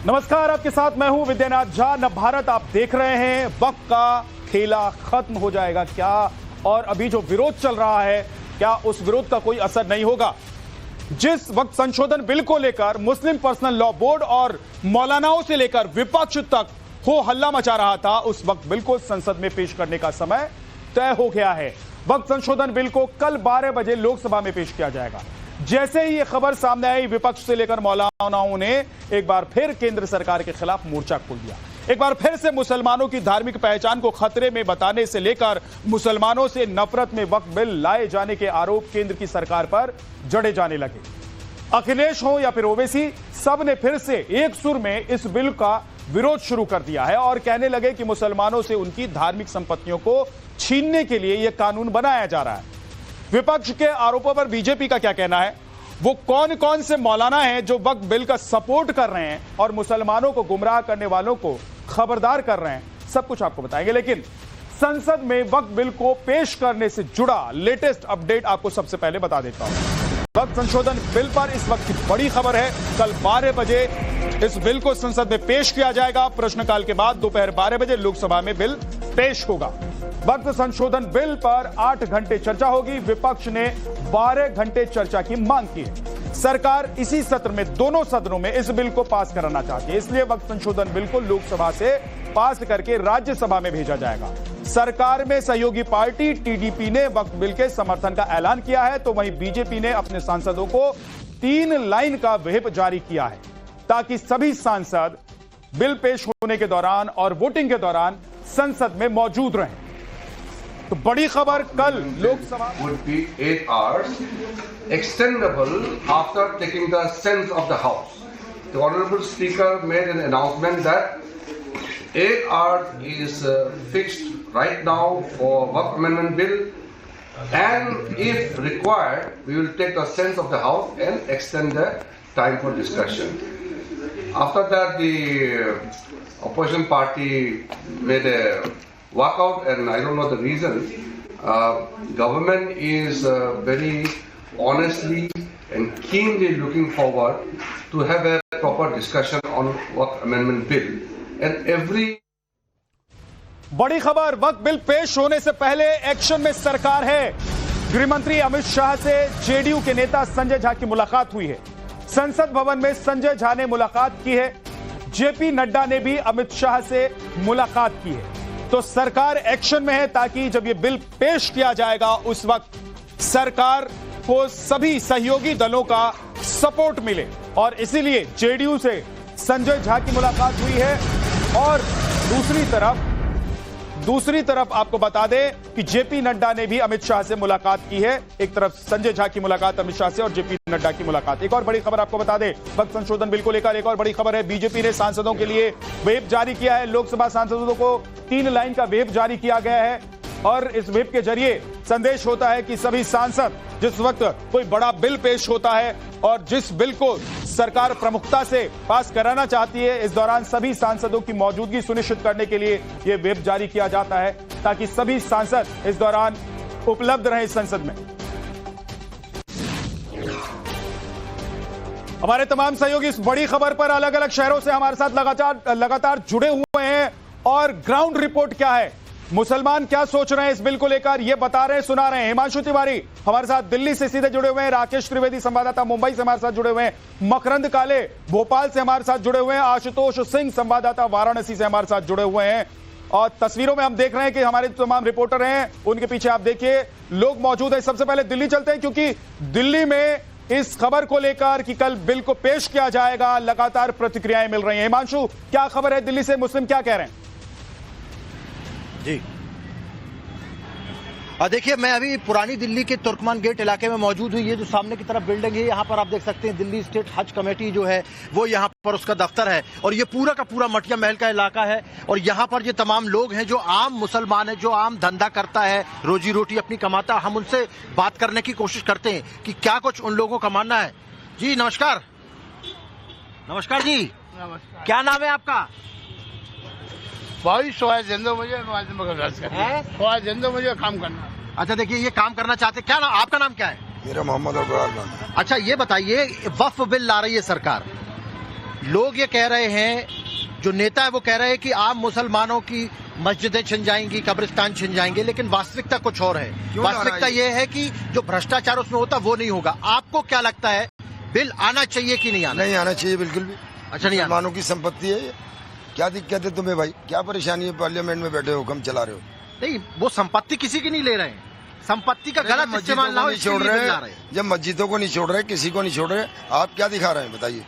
नमस्कार, आपके साथ मैं हूं विद्यानाथ झा। न भारत आप देख रहे हैं। वक्त का खेला खत्म हो जाएगा क्या? और अभी जो विरोध चल रहा है, क्या उस विरोध का कोई असर नहीं होगा? जिस वक्त संशोधन बिल को लेकर मुस्लिम पर्सनल लॉ बोर्ड और मौलानाओं से लेकर विपक्ष तक हो हल्ला मचा रहा था, उस वक्त बिल को संसद में पेश करने का समय तय हो गया है। वक्त संशोधन बिल को कल 12 बजे लोकसभा में पेश किया जाएगा। जैसे ही ये खबर सामने आई, विपक्ष से लेकर मौलानाओं ने एक बार फिर केंद्र सरकार के खिलाफ मोर्चा खोल दिया। एक बार फिर से मुसलमानों की धार्मिक पहचान को खतरे में बताने से लेकर मुसलमानों से नफरत में वक्फ बिल लाए जाने के आरोप केंद्र की सरकार पर जड़े जाने लगे। अखिलेश हो या फिर ओवैसी, सब ने फिर से एक सुर में इस बिल का विरोध शुरू कर दिया है और कहने लगे कि मुसलमानों से उनकी धार्मिक संपत्तियों को छीनने के लिए यह कानून बनाया जा रहा है। विपक्ष के आरोपों पर बीजेपी का क्या कहना है? वो कौन कौन से मौलाना हैं जो वक्फ बिल का सपोर्ट कर रहे हैं और मुसलमानों को गुमराह करने वालों को खबरदार कर रहे हैं, सब कुछ आपको बताएंगे। लेकिन संसद में वक्फ बिल को पेश करने से जुड़ा लेटेस्ट अपडेट आपको सबसे पहले बता देता हूं। वक्फ संशोधन बिल पर इस वक्त की बड़ी खबर है। कल 12 बजे इस बिल को संसद में पेश किया जाएगा। प्रश्नकाल के बाद दोपहर 12 बजे लोकसभा में बिल पेश होगा। वक्त संशोधन बिल पर 8 घंटे चर्चा होगी। विपक्ष ने 12 घंटे चर्चा की मांग की है। सरकार इसी सत्र में दोनों सदनों में इस बिल को पास कराना चाहती है, इसलिए वक्त संशोधन बिल को लोकसभा से पास करके राज्यसभा में भेजा जाएगा। सरकार में सहयोगी पार्टी टीडीपी ने वक्फ बिल के समर्थन का ऐलान किया है, तो वहीं बीजेपी ने अपने सांसदों को 3 लाइन का व्हिप जारी किया है ताकि सभी सांसद बिल पेश होने के दौरान और वोटिंग के दौरान संसद में मौजूद रहें। तो बड़ी खबर, कल Lok Sabha would be 8 hours, extendable after taking the sense of the House. The Honorable Speaker made an announcement that 8 hours is fixed right now for Waqf Amendment Bill, and if required, we will take the sense of the House and extend the time for discussion. After that, the opposition party made a walkout, and I don't know the reason. Government is very honestly and keenly looking forward to have a proper discussion on Waqf Amendment Bill, and every बड़ी खबर, वक्त bill पेश होने से पहले action में सरकार है। गृह मंत्री अमित शाह से जेडीयू के नेता संजय झा की मुलाकात हुई है। संसद भवन में संजय झा ने मुलाकात की है। जेपी नड्डा ने भी अमित शाह से मुलाकात की है। तो सरकार एक्शन में है ताकि जब यह बिल पेश किया जाएगा उस वक्त सरकार को सभी सहयोगी दलों का सपोर्ट मिले, और इसीलिए जेडीयू से संजय झा की मुलाकात हुई है। और दूसरी तरफ आपको बता दें कि जेपी नड्डा ने भी अमित शाह से मुलाकात की है। एक तरफ संजय झा की मुलाकात अमित शाह से और जेपी नड्डा की मुलाकात। एक और बड़ी खबर आपको बता दें, वक्त संशोधन बिल को लेकर एक और बड़ी खबर है। बीजेपी ने सांसदों के लिए व्हिप जारी किया है। लोकसभा सांसदों को 3 लाइन का व्हिप जारी किया गया है और इस व्हिप के जरिए संदेश होता है कि सभी सांसद, जिस वक्त कोई बड़ा बिल पेश होता है और जिस बिल को सरकार प्रमुखता से पास कराना चाहती है, इस दौरान सभी सांसदों की मौजूदगी सुनिश्चित करने के लिए यह व्हिप जारी किया जाता है ताकि सभी सांसद इस दौरान उपलब्ध रहें संसद में। हमारे तमाम सहयोगी इस बड़ी खबर पर अलग अलग शहरों से हमारे साथ लगातार जुड़े हुए हैं और ग्राउंड रिपोर्ट क्या है, मुसलमान क्या सोच रहे हैं इस बिल को लेकर, ये बता रहे हैं, सुना रहे हैं। हिमांशु तिवारी हमारे साथ दिल्ली से सीधे जुड़े हुए हैं, राकेश त्रिवेदी संवाददाता मुंबई से हमारे साथ जुड़े हुए हैं, मकरंद काले भोपाल से हमारे साथ जुड़े हुए हैं, आशुतोष सिंह संवाददाता वाराणसी से हमारे साथ जुड़े हुए हैं। और तस्वीरों में हम देख रहे हैं कि हमारे तमाम रिपोर्टर हैं, उनके पीछे आप देखिए लोग मौजूद हैं। सबसे पहले दिल्ली चलते हैं, क्योंकि दिल्ली में इस खबर को लेकर कि कल बिल को पेश किया जाएगा लगातार प्रतिक्रियाएं मिल रही हैं। हिमांशु, क्या खबर है दिल्ली से, मुस्लिम क्या कह रहे हैं? जी देखिए, मैं अभी पुरानी दिल्ली के तुर्कमान गेट इलाके में मौजूद हूँ। ये जो सामने की तरफ बिल्डिंग है, यहाँ पर आप देख सकते हैं दिल्ली स्टेट हज कमेटी जो है वो यहाँ पर उसका दफ्तर है, और ये पूरा का पूरा मटिया महल का इलाका है। और यहाँ पर ये तमाम लोग हैं जो आम मुसलमान है, जो आम धंधा करता है, रोजी रोटी अपनी कमाता है। हम उनसे बात करने की कोशिश करते हैं कि क्या कुछ उन लोगों का मानना है। जी नमस्कार। नमस्कार जी, नमस्कार। क्या नाम है आपका? भाई मुझे काम करना। अच्छा देखिए, ये काम करना चाहते, क्या नाम आपका? नाम क्या है? मेरा मोहम्मद अब्रार नाम है। अच्छा ये बताइए, वक्फ बिल ला रही है सरकार, लोग ये कह रहे हैं, जो नेता है वो कह रहे हैं कि आम मुसलमानों की मस्जिदें छिन जाएंगी, कब्रिस्तान छिन जाएंगे, लेकिन वास्तविकता कुछ और है। वास्तविकता ये है कि जो भ्रष्टाचार उसमें होता वो नहीं होगा। आपको क्या लगता है, बिल आना चाहिए कि नहीं आना? नहीं आना चाहिए बिल्कुल भी। अच्छा, नहीं आना। मुसलमानों की संपत्ति है ये। क्या दिक्कत है तुम्हें भाई? क्या परेशानी है? पार्लियामेंट में बैठे हो, हुक्म चला रहे हो। नहीं, वो संपत्ति किसी की नहीं ले रहे हैं। संपत्ति का गलत इस्तेमाल ना हो, नहीं छोड़ रहे हैं। जब मस्जिदों को नहीं छोड़ रहे, किसी को नहीं छोड़ रहे, आप क्या दिखा रहे हैं बताइए?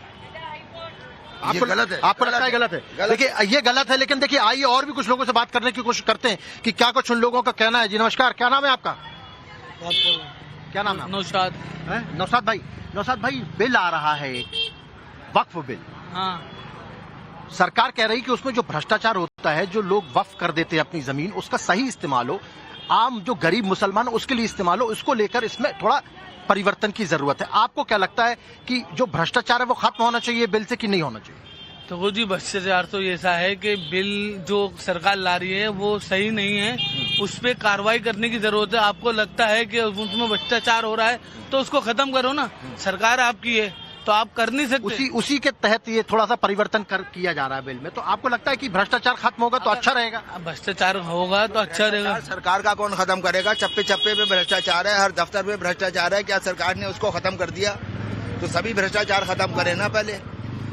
आपको गलत है? आपको लगता है गलत है? देखिए, ये गलत है, लेकिन देखिए आइए और भी कुछ लोगों से बात करने की कोशिश करते हैं कि क्या कुछ उन लोगों का कहना है। जी नमस्कार, क्या नाम है आपका? क्या नाम है? नौशाद। नौशाद भाई, नौशाद भाई, बिल आ रहा है एक, वक्फ बिल। हाँ, सरकार कह रही कि उसमें जो भ्रष्टाचार होता है, जो लोग वक्फ कर देते हैं अपनी जमीन, उसका सही इस्तेमाल हो, आम जो गरीब मुसलमान उसके लिए इस्तेमाल हो। इसको लेकर इसमें थोड़ा परिवर्तन की जरूरत है। आपको क्या लगता है कि जो भ्रष्टाचार है वो खत्म होना चाहिए बिल से कि नहीं होना चाहिए? तो जी भ्रष्टाचार तो ऐसा है कि बिल जो सरकार ला रही है वो सही नहीं है, उस पर कार्रवाई करने की जरूरत है। आपको लगता है कि उसमें भ्रष्टाचार हो रहा है तो उसको खत्म करो ना, सरकार आपकी है तो आप कर नहीं सकते। उसी के तहत ये थोड़ा सा परिवर्तन किया जा रहा है बिल में। तो आपको लगता है कि भ्रष्टाचार खत्म होगा तो अच्छा रहेगा? भ्रष्टाचार होगा तो अच्छा रहेगा। सरकार का कौन खत्म करेगा? चप्पे चप्पे पे भ्रष्टाचार है, हर दफ्तर में भ्रष्टाचार है। क्या सरकार ने उसको खत्म कर दिया? तो सभी भ्रष्टाचार खत्म करे ना पहले।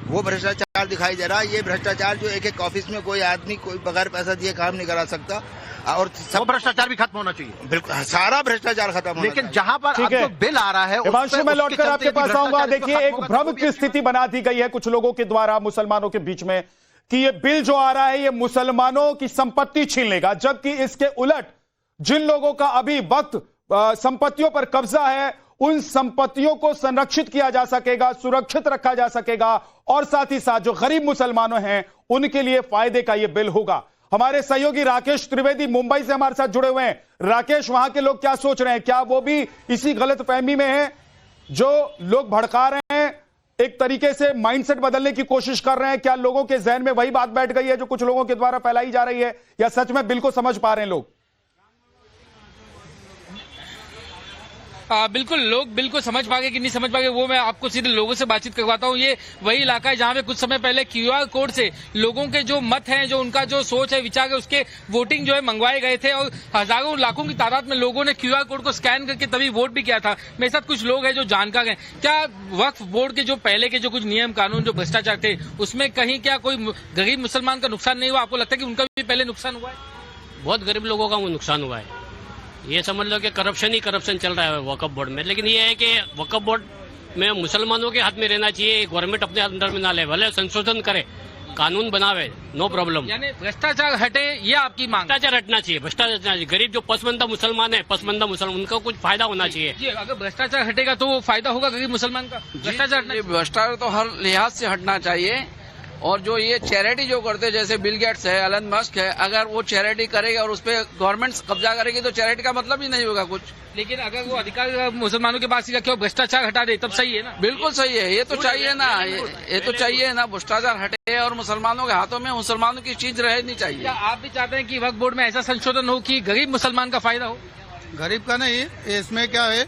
वो भ्रष्टाचार दिखाई दे रहा है। ये भ्रष्टाचार जो एक एक ऑफिस में कोई आदमी कोई बगैर पैसा दिए काम नहीं करा सकता, और सब भ्रष्टाचार भी खत्म होना चाहिए। बिल्कुल, सारा भ्रष्टाचार खत्म होना लेकिन चाहिए। जहां पर अब जो बिल आ रहा है, हिमांशु, मैं लौटकर आपके पास आऊंगा। देखिए, एक भ्रम की स्थिति बना दी गई है कुछ लोगों के द्वारा मुसलमानों के बीच में कि ये बिल जो आ रहा है ये मुसलमानों की संपत्ति छीन लेगा, जबकि इसके उलट जिन लोगों का अभी वक्त संपत्तियों पर कब्जा है उन संपत्तियों को संरक्षित किया जा सकेगा, सुरक्षित रखा जा सकेगा, और साथ ही साथ जो गरीब मुसलमानों हैं उनके लिए फायदे का यह बिल होगा। हमारे सहयोगी राकेश त्रिवेदी मुंबई से हमारे साथ जुड़े हुए हैं। राकेश, वहां के लोग क्या सोच रहे हैं? क्या वो भी इसी गलतफहमी में हैं? जो लोग भड़का रहे हैं, एक तरीके से माइंडसेट बदलने की कोशिश कर रहे हैं, क्या लोगों के जहन में वही बात बैठ गई है जो कुछ लोगों के द्वारा फैलाई जा रही है, या सच में बिल को समझ पा रहे हैं लोग? बिल्कुल, लोग बिल को समझ पाएंगे कि नहीं समझ पाएंगे वो मैं आपको सीधे लोगों से बातचीत करवाता हूँ। ये वही इलाका है जहाँ पे कुछ समय पहले क्यूआर कोड से लोगों के जो मत हैं, जो उनका जो सोच है, विचार है, उसके वोटिंग जो है मंगवाए गए थे, और हजारों लाखों की तादाद में लोगों ने क्यूआर कोड को स्कैन करके तभी वोट भी किया था। मेरे साथ कुछ लोग हैं जो जानकार हैं। क्या वक्फ बोर्ड के जो पहले के जो कुछ नियम कानून जो भ्रष्टाचार थे उसमें कहीं क्या कोई गरीब मुसलमान का नुकसान नहीं हुआ? आपको लगता है कि उनका भी पहले नुकसान हुआ है? बहुत गरीब लोगों का वो नुकसान हुआ है। ये समझ लो कि करप्शन ही करप्शन चल रहा है वक्फ बोर्ड में। लेकिन ये है कि वक्फ बोर्ड में मुसलमानों के हाथ में रहना चाहिए, गवर्नमेंट अपने अंदर में ना ले, भले संशोधन करे, कानून बनावे, नो प्रॉब्लम। यानी भ्रष्टाचार हटे, ये आपकी मांग? भ्रष्टाचार हटना चाहिए, भ्रष्टाचार हटना चाहिए। गरीब जो पसमंदा मुसलमान है, पसमंदा मुसलमान, उनको कुछ फायदा होना चाहिए। जी, अगर भ्रष्टाचार हटेगा तो फायदा होगा गरीब मुसलमान का? भ्रष्टाचार तो हर लिहाज से हटना चाहिए। और जो ये चैरिटी जो करते हैं, जैसे बिल गेट्स है, एलन मस्क है, अगर वो चैरिटी करेगा और उस पर गवर्नमेंट कब्जा करेगी तो चैरिटी का मतलब ही नहीं होगा कुछ। लेकिन अगर वो अधिकार मुसलमानों के पास क्यों भ्रष्टाचार हटा दे, तब सही है ना? बिल्कुल सही है, ये तो चाहिए ना, ये तो चाहिए ना, भ्रष्टाचार हटे और मुसलमानों के हाथों में मुसलमानों की चीज रहनी चाहिए। क्या आप भी चाहते हैं कि वक्फ बोर्ड में ऐसा संशोधन हो कि गरीब मुसलमान का फायदा हो? गरीब का नहीं, इसमें क्या है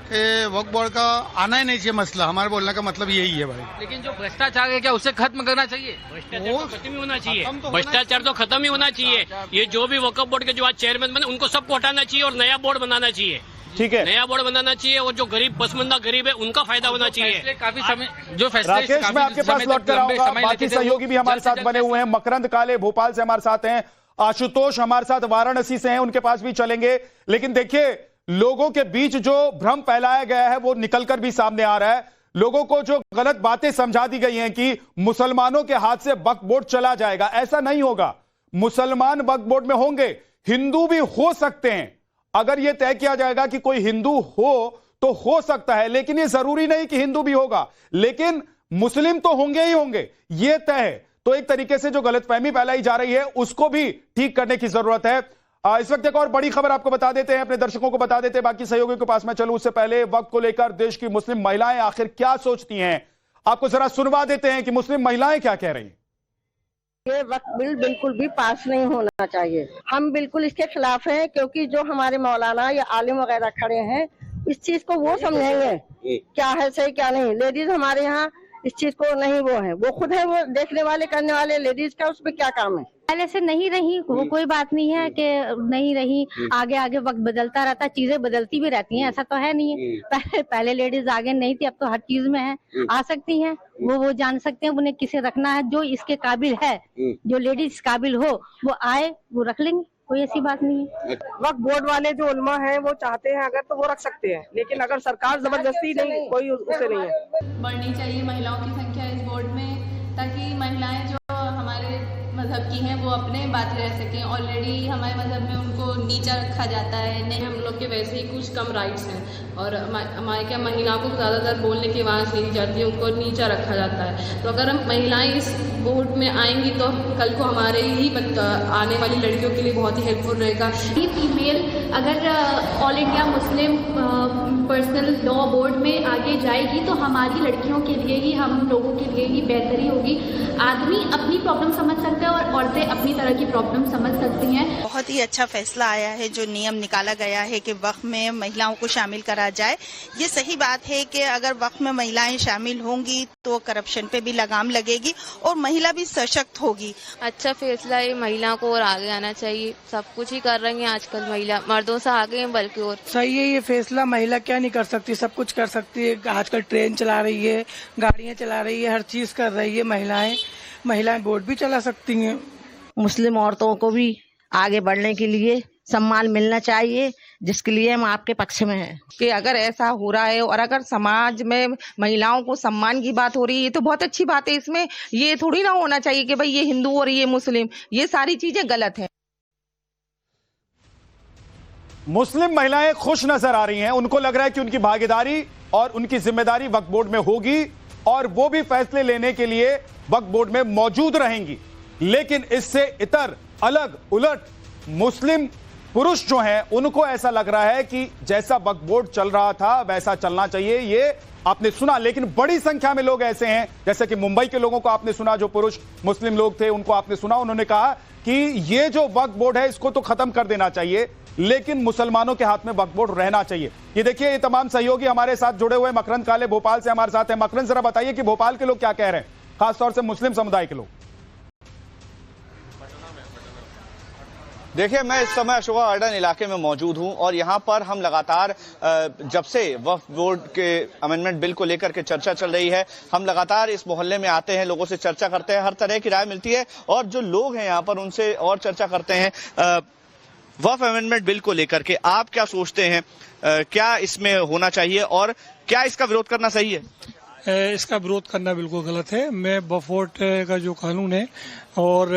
कि वक्फ बोर्ड का आना ही नहीं चाहिए मसला। हमारे बोलने का मतलब यही है भाई। लेकिन जो भ्रष्टाचार है क्या उसे खत्म करना चाहिए? भ्रष्टाचार तो खत्म ही होना चाहिए। भ्रष्टाचार तो खत्म ही होना चाहिए। ये जो भी वक्फ बोर्ड के जो आज चेयरमैन बने उनको सबको हटाना चाहिए और नया बोर्ड बनाना चाहिए। ठीक है, नया बोर्ड बनाना चाहिए और जो गरीब पसमंदा गरीब है उनका फायदा होना चाहिए। काफी समय जो फैसले राकेश, मैं आपके पास लौट कर आऊंगा। बाकी सहयोगी भी हमारे साथ बने हुए हैं। मकरंद काले भोपाल से हमारे साथ हैं, आशुतोष हमारे साथ वाराणसी से हैं, उनके पास भी चलेंगे। लेकिन देखिए, लोगों के बीच जो भ्रम फैलाया गया है वो निकलकर भी सामने आ रहा है। लोगों को जो गलत बातें समझा दी गई हैं कि मुसलमानों के हाथ से वक्फ बोर्ड चला जाएगा, ऐसा नहीं होगा। मुसलमान वक्फ बोर्ड में होंगे, हिंदू भी हो सकते हैं। अगर यह तय किया जाएगा कि कोई हिंदू हो तो हो सकता है, लेकिन यह जरूरी नहीं कि हिंदू भी होगा, लेकिन मुस्लिम तो होंगे ही होंगे, यह तय है। तो एक तरीके से जो गलतफहमी फैलाई जा रही है उसको भी ठीक करने की जरूरत है। इस वक्त एक और बड़ी खबर आपको बता देते हैं, अपने दर्शकों को बता देते हैं, बाकी सहयोगियों के पास मैं चलूं उससे पहले वक्त को लेकर देश की मुस्लिम महिलाएं आखिर क्या सोचती हैं, आपको जरा सुनवा देते हैं कि मुस्लिम महिलाएं क्या कह रही हैं। ये वक्फ बिल बिल्कुल भी पास नहीं होना चाहिए। हम बिल्कुल इसके खिलाफ हैं, क्योंकि जो हमारे मौलाना या आलिम वगैरह खड़े हैं इस चीज को वो समझेंगे क्या है सही क्या नहीं। लेडीज हमारे यहाँ इस चीज को नहीं वो है, वो खुद है, वो देखने वाले करने वाले, लेडीज का उसमें क्या काम है। पहले से नहीं रही वो कोई बात नहीं है कि नहीं रही, आगे आगे वक्त बदलता रहता, चीजें बदलती भी रहती हैं, ऐसा तो है नहीं है। पहले लेडीज आगे नहीं थी, अब तो हर चीज में है, आ सकती हैं, वो जान सकते हैं उन्हें किसे रखना है, जो इसके काबिल है, जो लेडीज काबिल हो वो आए, वो रख लेंगे, कोई ऐसी बात नहीं है। वक्त बोर्ड वाले जो उलमा हैं वो चाहते हैं अगर तो वो रख सकते हैं, लेकिन अगर सरकार जबरदस्ती नहीं, कोई उससे नहीं है। बढ़नी चाहिए महिलाओं की संख्या इस बोर्ड में, ताकि महिलाएं जो हमारे मजहब की हैं वो अपने बात रह सकें। ऑलरेडी हमारे मजहब में उनको नीचा रखा जाता है, नहीं हम लोग के वैसे ही कुछ कम राइट्स हैं, और हमारे क्या महिलाओं को ज़्यादातर बोलने की आवाज़ नहीं जाती है, उनको नीचा रखा जाता है। तो अगर हम महिलाएं इस बोर्ड में आएंगी तो कल को हमारे ही आने वाली लड़कियों के लिए बहुत ही हेल्पफुल रहेगा। ये फीमेल अगर all India Muslim personal law board में आगे जाएगी तो हमारी लड़कियों के लिए ही, हम लोगों के लिए ही बेहतरी होगी। आदमी अपनी प्रॉब्लम समझ सकता है और औरतें अपनी तरह की प्रॉब्लम समझ सकती हैं। बहुत ही अच्छा फैसला आया है, जो नियम निकाला गया है कि वक्फ में महिलाओं को शामिल करा जाए। ये सही बात है कि अगर वक्फ में महिलाएं शामिल होंगी तो करप्शन पे भी लगाम लगेगी और महिला भी सशक्त होगी। अच्छा फैसला है, महिलाओं को और आगे आना चाहिए, सब कुछ ही कर रही हैं आजकल महिला, मर्दों से आगे हैं बल्कि। और सही है ये फैसला, महिला क्या नहीं कर सकती, सब कुछ कर सकती है। आजकल ट्रेन चला रही है, गाड़ियाँ चला रही है, हर चीज कर रही है महिलाएं बोट भी चला सकती हैं। मुस्लिम औरतों को भी आगे बढ़ने के लिए सम्मान मिलना चाहिए, जिसके लिए हम आपके पक्ष में हैं। कि अगर ऐसा हो रहा है और अगर समाज में महिलाओं को सम्मान की बात हो रही है, ये तो बहुत अच्छी बात है। इसमें ये थोड़ी ना होना चाहिए कि भाई ये हिंदू और ये मुस्लिम, ये सारी चीजें गलत है। मुस्लिम महिलाएं खुश नजर आ रही हैं, उनको लग रहा है कि उनकी भागीदारी और उनकी जिम्मेदारी वक्फ बोर्ड में होगी और वो भी फैसले लेने के लिए वक्फ बोर्ड में मौजूद रहेंगी। लेकिन इससे इतर अलग उलट मुस्लिम पुरुष जो हैं उनको ऐसा लग रहा है कि जैसा वक्फ बोर्ड चल रहा था वैसा चलना चाहिए। ये आपने सुना, लेकिन बड़ी संख्या में लोग ऐसे हैं, जैसे कि मुंबई के लोगों को आपने सुना, जो पुरुष मुस्लिम लोग थे उनको आपने सुना, उन्होंने कहा कि ये जो वक्फ बोर्ड है इसको तो खत्म कर देना चाहिए, लेकिन मुसलमानों के हाथ में वक्फ बोर्ड रहना चाहिए। ये देखिए, ये तमाम सहयोगी हमारे साथ जुड़े हुए, मकरंद काले भोपाल से हमारे साथ हैं। मकरंद, जरा बताइए कि भोपाल के लोग क्या कह रहे हैं, खासतौर से मुस्लिम समुदाय के लोग। देखिए, मैं इस समय अशोका गार्डन इलाके में मौजूद हूं और यहां पर हम लगातार जब से वक्फ बोर्ड के अमेंडमेंट बिल को लेकर के चर्चा चल रही है, हम लगातार इस मोहल्ले में आते हैं, लोगों से चर्चा करते हैं, हर तरह की राय मिलती है और जो लोग हैं यहां पर उनसे और चर्चा करते हैं वक्फ अमेंडमेंट बिल को लेकर के। आप क्या सोचते हैं, क्या इसमें होना चाहिए और क्या इसका विरोध करना सही है? इसका विरोध करना बिल्कुल गलत है। मैं वक्फ बोर्ड का जो कानून है और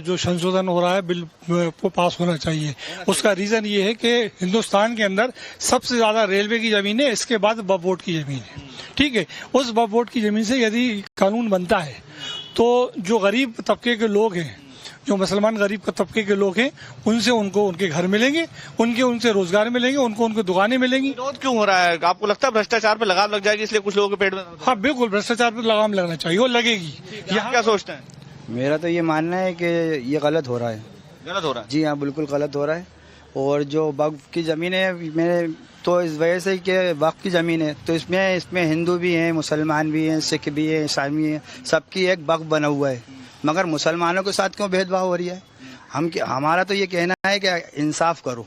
जो संशोधन हो रहा है बिल को पास होना चाहिए। उसका रीजन ये है कि हिंदुस्तान के अंदर सबसे ज्यादा रेलवे की जमीन है, इसके बाद वक्फ बोर्ड की जमीन है। ठीक है, उस वक्फ बोर्ड की जमीन से यदि कानून बनता है तो जो गरीब तबके के लोग हैं, जो मुसलमान गरीब तबके के लोग हैं, उनसे उनको उनके घर मिलेंगे, उनसे रोजगार मिलेंगे, उनको दुकानें मिलेंगी। विरोध क्यों हो रहा है? आपको लगता है भ्रष्टाचार पे लगाम लग जाएगी इसलिए कुछ लोगों के पेट में? हाँ बिल्कुल, भ्रष्टाचार पे लगाम लगना चाहिए और लगेगी। यहाँ क्या सोचते हैं? मेरा तो ये मानना है कि ये गलत हो रहा है। गलत हो रहा है? जी हाँ, बिल्कुल गलत हो रहा है। और जो वक्फ की जमीन है, मैंने तो इस वजह से कि वक्फ की जमीन है तो इसमें हिंदू भी हैं, मुसलमान भी हैं, सिख भी हैं, ईसाई भी हैं, सबकी एक वक्फ बना हुआ है। मगर मुसलमानों के साथ क्यों भेदभाव हो रही है? हमारा तो ये कहना है कि इंसाफ करो,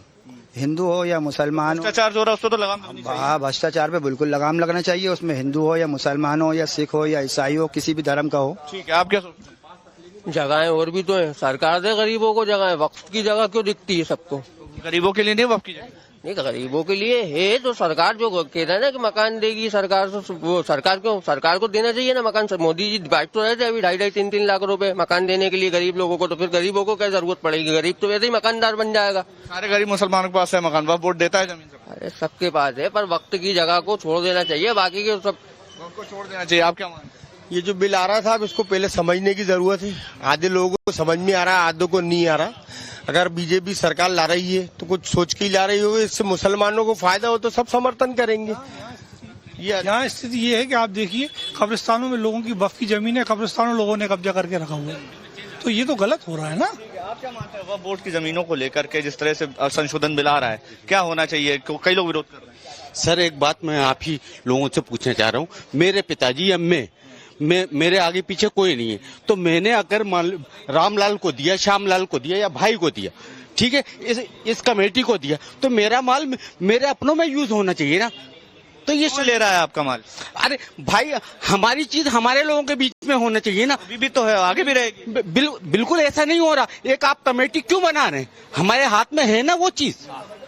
हिंदू हो या मुसलमान हो। भ्रष्टाचार जो हो रहा है उसको तो लगाम लगनी चाहिए। हाँ, भ्रष्टाचार पे बिल्कुल लगाम लगना चाहिए, उसमें हिंदू हो या मुसलमान हो या सिख हो या ईसाई हो, किसी भी धर्म का हो। ठीक है, आप क्या सोचते हैं? जगहें और भी तो है, सरकार दे गरीबों को जगह, वक्फ की जगह क्यों दिखती है सबको? गरीबों के लिए नहीं, वक्फ की जगह नहीं, गरीबों के लिए है। तो सरकार जो कह रहा है ना कि मकान देगी सरकार, तो वो सरकार को देना चाहिए ना मकान। मोदी जी बात तो रहे थे अभी 2.5-3 लाख रुपए मकान देने के लिए गरीब लोगों को, तो फिर गरीबों को क्या जरूरत पड़ेगी? गरीब तो वैसे ही मकानदार बन जाएगा। सारे गरीब मुसलमानों के पास है मकान, वक्फ बोर्ड देता है जमीन? अरे सबके पास है, पर वक्त की जगह को छोड़ देना चाहिए, बाकी के सब को छोड़ देना चाहिए। आप क्या मानते हैं? ये जो बिल आ रहा था इसको पहले समझने की जरूरत है। आधे लोगों को समझ में आ रहा है, आधे को नहीं आ रहा। अगर बीजेपी सरकार ला रही है तो कुछ सोच के ही ला रही होगी, इससे मुसलमानों को फायदा हो तो सब समर्थन करेंगे। यहाँ स्थिति ये है कि आप देखिए, कब्रिस्तानों में लोगों की वक्फ की जमीन है, कब्रिस्तानों लोगों ने कब्जा करके रखा हुआ है, तो ये तो गलत हो रहा है ना। आप क्या मानते हैं वक्फ बोर्ड की जमीनों को लेकर के जिस तरह से संशोधन बिल आ रहा है, क्या होना चाहिए? कई लोग विरोध कर रहे हैं। सर, एक बात मैं आप ही लोगों से पूछना चाह रहा हूँ। मेरे पिताजी एमए मेरे आगे पीछे कोई नहीं है, तो मैंने अगर रामलाल को दिया, श्यामलाल को दिया या भाई को दिया, ठीक है, इस कमेटी को दिया, तो मेरा माल मेरे अपनों में यूज होना चाहिए ना। तो ये ले रहा है आपका माल? अरे भाई, हमारी चीज हमारे लोगों के बीच में होना चाहिए ना। अभी भी तो है, आगे भी रहेगी। बिल्कुल ऐसा नहीं हो रहा। एक आप कमेटी क्यों बना रहे हैं? हमारे हाथ में है ना वो चीज।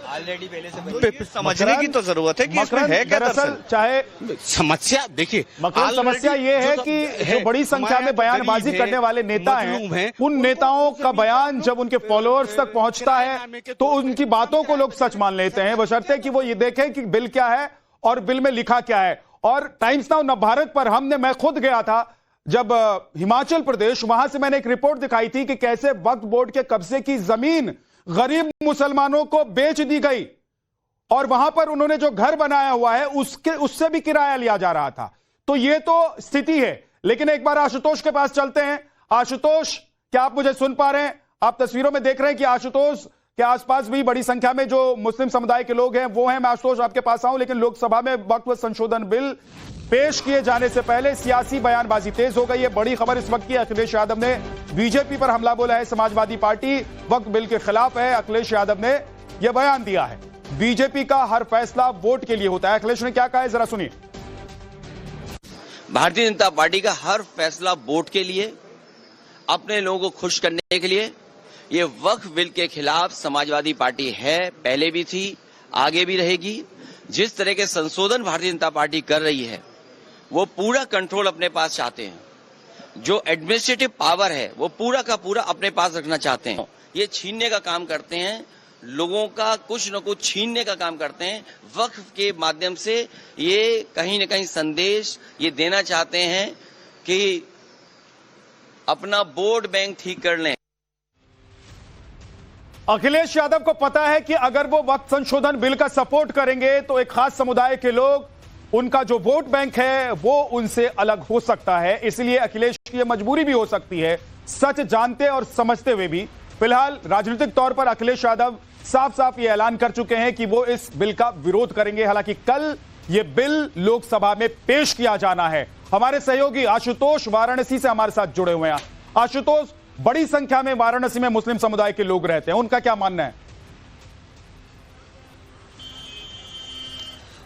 ऑलरेडी पहले से समझने की तो जरूरत है कि इसमें है क्या। दरअसल चाहे समस्या देखिए, समस्या ये है कि जो बड़ी संख्या में बयानबाजी करने वाले नेता हैं, उन नेताओं का बयान जब उनके फॉलोअर्स तक पहुंचता है तो उनकी बातों को लोग सच मान लेते हैं, बशर्ते कि वो ये देखें कि बिल क्या है और बिल में लिखा क्या है। और टाइम्स नाउ नवभारत पर मैं खुद गया था जब हिमाचल प्रदेश, वहां से मैंने एक रिपोर्ट दिखाई थी कि कैसे वक्फ बोर्ड के कब्जे की जमीन गरीब मुसलमानों को बेच दी गई और वहां पर उन्होंने जो घर बनाया हुआ है उससे भी किराया लिया जा रहा था। तो ये तो स्थिति है। लेकिन एक बार आशुतोष के पास चलते हैं। आशुतोष, क्या आप मुझे सुन पा रहे हैं? आप तस्वीरों में देख रहे हैं कि आशुतोष के आसपास भी बड़ी संख्या में जो मुस्लिम समुदाय के लोग हैं वो हैं। मैं आशुतोष आपके पास आऊं, लेकिन लोकसभा में वक्फ संशोधन बिल पेश किए जाने से पहले सियासी बयानबाजी तेज हो गई है। बड़ी खबर इस वक्त की, अखिलेश यादव ने बीजेपी पर हमला बोला है। समाजवादी पार्टी वक्फ बिल के खिलाफ है। अखिलेश यादव ने यह बयान दिया है, बीजेपी का हर फैसला वोट के लिए होता है। अखिलेश ने क्या कहा है, जरा सुनिए। भारतीय जनता पार्टी का हर फैसला वोट के लिए, अपने लोगों को खुश करने के लिए। ये वक्फ बिल के खिलाफ समाजवादी पार्टी है, पहले भी थी, आगे भी रहेगी। जिस तरह के संशोधन भारतीय जनता पार्टी कर रही है वो पूरा कंट्रोल अपने पास चाहते हैं। जो एडमिनिस्ट्रेटिव पावर है वो पूरा का पूरा अपने पास रखना चाहते हैं। ये छीनने का काम करते हैं, लोगों का कुछ न कुछ छीनने का काम करते हैं। वक्फ के माध्यम से ये कहीं न कहीं संदेश ये देना चाहते हैं कि अपना वोट बैंक ठीक कर लें। अखिलेश यादव को पता है कि अगर वो वक्फ संशोधन बिल का सपोर्ट करेंगे तो एक खास समुदाय के लोग, उनका जो वोट बैंक है वो उनसे अलग हो सकता है। इसलिए अखिलेश की यह मजबूरी भी हो सकती है, सच जानते और समझते हुए भी। फिलहाल राजनीतिक तौर पर अखिलेश यादव साफ साफ ये ऐलान कर चुके हैं कि वो इस बिल का विरोध करेंगे। हालांकि कल ये बिल लोकसभा में पेश किया जाना है। हमारे सहयोगी आशुतोष वाराणसी से हमारे साथ जुड़े हुए हैं। आशुतोष, बड़ी संख्या में वाराणसी में मुस्लिम समुदाय के लोग रहते हैं, उनका क्या मानना है?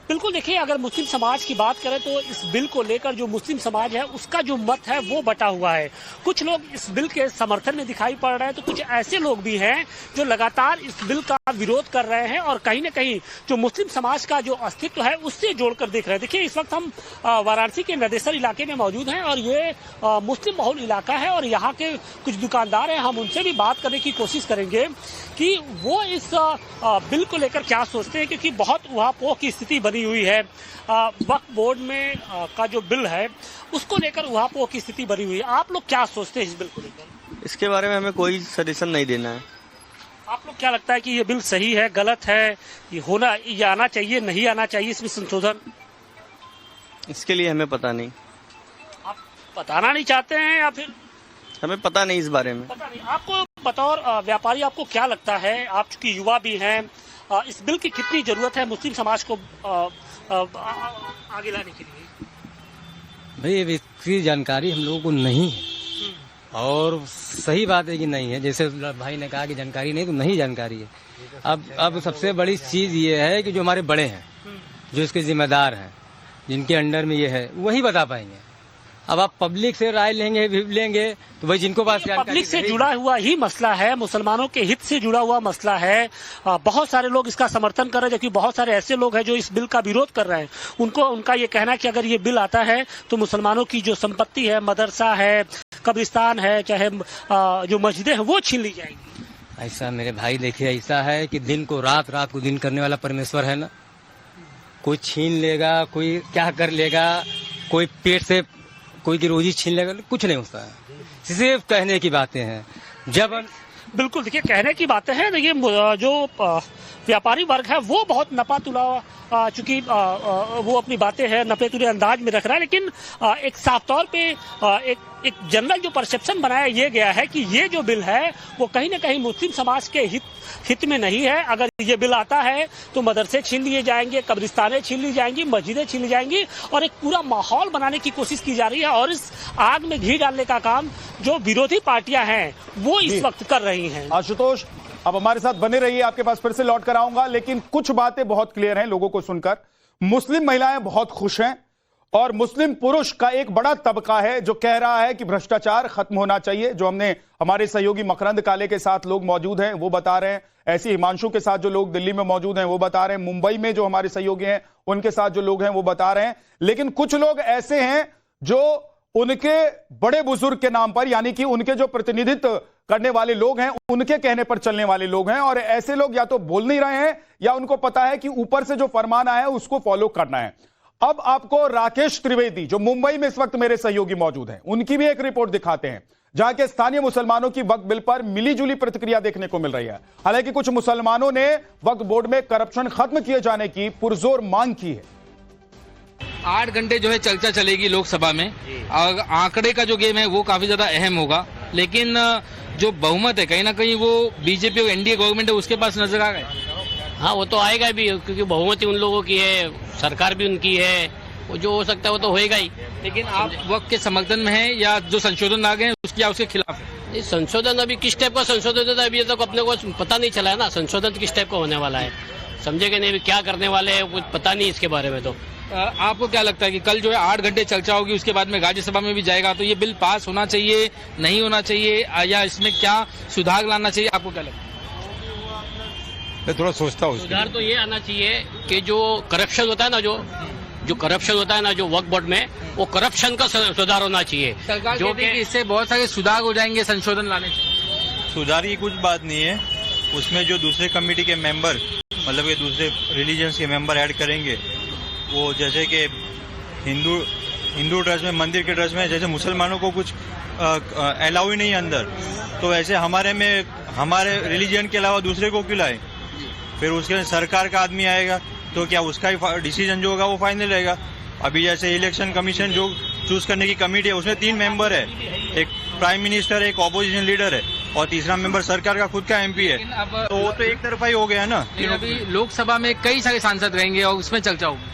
बिल्कुल, देखिए, अगर मुस्लिम समाज की बात करें तो इस बिल को लेकर जो मुस्लिम समाज है उसका जो मत है वो बटा हुआ है। कुछ लोग इस बिल के समर्थन में दिखाई पड़ रहे हैं तो कुछ ऐसे लोग भी हैं जो लगातार इस बिल का विरोध कर रहे हैं और कहीं न कहीं जो मुस्लिम समाज का जो अस्तित्व है उससे जोड़कर देख रहे हैं। देखिए, इस वक्त हम वाराणसी के नदेसर इलाके में मौजूद हैं और ये मुस्लिम बहुल इलाका है और यहाँ के कुछ दुकानदार हैं। हम उनसे भी बात करने की कोशिश करेंगे कि वो इस बिल को लेकर क्या सोचते हैं, क्योंकि बहुत उहापोह की स्थिति बनी हुई है। वक्फ बोर्ड में का जो बिल है उसको लेकर उहापोह की स्थिति बनी हुई है। आप लोग क्या सोचते हैं इस बिल को लेकर? इसके बारे में हमें कोई सजेशन नहीं देना है। आप लोग क्या लगता है कि ये बिल सही है, गलत है, ये होना, ये आना चाहिए, नहीं आना चाहिए इसमें संशोधन? इसके लिए हमें पता नहीं। आप बताना नहीं चाहते हैं या फिर? हमें पता नहीं इस बारे में। पता नहीं। आपको बतौर व्यापारी आपको क्या लगता है, आप चूंकि युवा भी हैं, इस बिल की कितनी जरूरत है मुस्लिम समाज को आगे लाने के लिए? भाई, इसकी जानकारी हम लोगों को नहीं है और सही बात है कि नहीं है। जैसे भाई ने कहा कि जानकारी नहीं, तो नहीं जानकारी है। अब सबसे बड़ी चीज ये है कि जो हमारे बड़े हैं, जो इसके जिम्मेदार हैं, जिनके अंडर में ये है, वही बता पाएंगे। अब आप पब्लिक से राय लेंगे तो भाई जिनको पास पब्लिक से जुड़ा हुआ ही मसला है, मुसलमानों के हित से जुड़ा हुआ मसला है। बहुत सारे लोग इसका समर्थन कर रहे हैं, जबकि बहुत सारे ऐसे लोग हैं जो इस बिल का विरोध कर रहे हैं। उनका ये कहना है कि अगर ये बिल आता है तो मुसलमानों की जो संपत्ति है, मदरसा है, कब्रिस्तान है, चाहे जो मस्जिदें हैं, वो छीन ली जाएगी। ऐसा मेरे भाई, देखिए, ऐसा है कि दिन को रात, रात को दिन करने वाला परमेश्वर है ना। कोई छीन लेगा, कोई क्या कर लेगा, कोई पेट से कोई की रोजी छीन लेगा, कुछ नहीं होता है। सिर्फ कहने की बातें हैं। जब बिल्कुल, देखिए, कहने की बातें हैं। देखिए, जो व्यापारी वर्ग है वो बहुत नपा तुला, चूंकि वो अपनी बातें हैं नपे तुले अंदाज में रख रहा है। लेकिन एक साफ तौर पे एक जनरल जो परसेप्शन बनाया ये गया है कि ये जो बिल है वो कहीं न कहीं मुस्लिम समाज के हित हित में नहीं है। अगर ये बिल आता है तो मदरसे छीन लिए जाएंगे, कब्रिस्तानें छीन ली जाएंगी, मस्जिदें छीन ली जाएंगी और एक पूरा माहौल बनाने की कोशिश की जा रही है। और इस आग में घी डालने का काम जो विरोधी पार्टियां हैं वो इस वक्त कर रही हैं। आशुतोष, अब हमारे साथ बने रहिए, आपके पास फिर से लौट कर आऊंगा, लेकिन कुछ बातें बहुत क्लियर हैं लोगों को सुनकर। मुस्लिम महिलाएं बहुत खुश हैं और मुस्लिम पुरुष का एक बड़ा तबका है जो कह रहा है कि भ्रष्टाचार खत्म होना चाहिए। जो हमने हमारे सहयोगी मकरंद काले के साथ लोग मौजूद हैं वो बता रहे हैं, ऐसे हिमांशु के साथ जो लोग दिल्ली में मौजूद हैं वो बता रहे हैं, मुंबई में जो हमारे सहयोगी हैं उनके साथ जो लोग हैं वो बता रहे हैं। लेकिन कुछ लोग ऐसे हैं जो उनके बड़े बुजुर्ग के नाम पर, यानी कि उनके जो प्रतिनिधित्व करने वाले लोग हैं उनके कहने पर चलने वाले लोग हैं, और ऐसे लोग या तो बोल नहीं रहे हैं या उनको पता है कि ऊपर से जो फरमान आया है उसको फॉलो करना है। अब आपको राकेश त्रिवेदी जो मुंबई में इस वक्त मेरे सहयोगी मौजूद हैं उनकी भी एक रिपोर्ट दिखाते हैं जहां के स्थानीय मुसलमानों की वक्फ बिल पर मिलीजुली प्रतिक्रिया देखने को मिल रही है। हालांकि कुछ मुसलमानों ने वक्फ बोर्ड में करप्शन खत्म किए जाने की पुरजोर मांग की है। 8 घंटे जो है चर्चा चलेगी लोकसभा में। आंकड़े का जो गेम है वो काफी ज्यादा अहम होगा, लेकिन जो बहुमत है कहीं ना कहीं वो बीजेपी और एनडीए गवर्नमेंट है उसके पास नजर आ गए। हाँ, वो तो आएगा भी, क्योंकि बहुमत ही उन लोगों की है, सरकार भी उनकी है, वो जो हो सकता है वो तो होएगा ही। लेकिन आप वक्त के समर्थन में हैं या जो संशोधन आ गए हैं उसकी उसके खिलाफ है? संशोधन अभी किस टाइप का संशोधन होता है अभी तक अपने को पता नहीं चला है ना। संशोधन किस टाइप का होने वाला है समझे कि नहीं, क्या करने वाले हैं कुछ पता नहीं इसके बारे में। तो आपको क्या लगता है कि कल जो है 8 घंटे चर्चा होगी, उसके बाद में राज्यसभा में भी जाएगा, तो ये बिल पास होना चाहिए, नहीं होना चाहिए, या इसमें क्या सुधार लाना चाहिए, आपको क्या लगता है? मैं थोड़ा सोचता हूँ। सुधार तो ये आना चाहिए कि जो करप्शन होता है ना, जो करप्शन होता है ना जो वक्फ बोर्ड में, वो करप्शन का सुधार होना चाहिए। सरकार जो कि इससे बहुत सारे सुधार हो जाएंगे संशोधन लाने से। सुधार की कुछ बात नहीं है, उसमें जो दूसरे कमेटी के मेंबर, मतलब कि दूसरे रिलीजन्स के मेंबर ऐड करेंगे, वो जैसे कि हिंदू ट्रस्ट में, मंदिर के ट्रस्ट में जैसे मुसलमानों को कुछ अलाउ ही नहीं है अंदर, तो ऐसे हमारे रिलीजन के अलावा दूसरे को क्यों लाए? फिर उसके सरकार का आदमी आएगा तो क्या उसका ही डिसीजन जो होगा वो फाइनल रहेगा। अभी जैसे इलेक्शन कमीशन जो चूज करने की कमेटी है उसमें 3 मेंबर है, एक प्राइम मिनिस्टर है, एक ऑपोजिशन लीडर है और तीसरा मेंबर सरकार का खुद का एमपी है, तो वो तो एक तरफा ही हो गया ना। अभी लोकसभा में कई सारे सांसद रहेंगे और उसमें चर्चा होगी।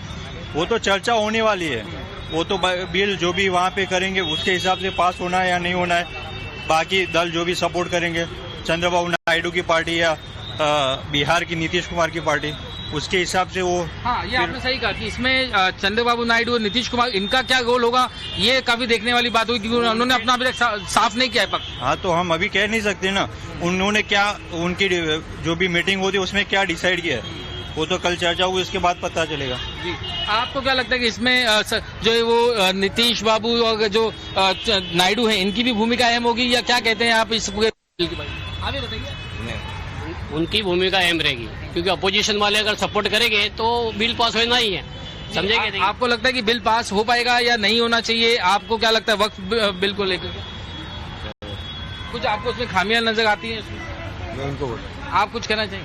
वो तो चर्चा होने वाली है, वो तो बिल जो भी वहाँ पे करेंगे उसके हिसाब से पास होना है या नहीं होना है। बाकी दल जो भी सपोर्ट करेंगे, चंद्रबाबू नायडू की पार्टी या बिहार की नीतीश कुमार की पार्टी, उसके हिसाब से वो। हाँ, ये आपने सही कहा कि इसमें चंद्रबाबू नायडू और नीतीश कुमार इनका क्या रोल होगा, ये काफी देखने वाली बात होगी, क्योंकि उन्होंने अपना अभी तक साफ नहीं किया है पक्ष। हाँ, तो हम अभी कह नहीं सकते ना उन्होंने क्या, उनकी जो भी मीटिंग होती है उसमें क्या डिसाइड किया है, वो तो कल चर्चा होगी, उसके बाद पता चलेगा। जी, आपको क्या लगता है कि इसमें जो है वो नीतीश बाबू और जो नायडू हैं इनकी भी भूमिका अहम होगी, या क्या कहते हैं आप इस पूरे बिल के बारे में? आगे बताइए। उनकी भूमिका अहम रहेगी, क्योंकि अपोजिशन वाले अगर सपोर्ट करेंगे तो बिल पास होना ही है, समझेंगे। आपको लगता है कि बिल पास हो पाएगा या नहीं होना चाहिए? आपको क्या लगता है वक्फ बिल को लेकर कुछ आपको उसमें खामियां नजर आती हैं? उनको आप कुछ कहना चाहिए?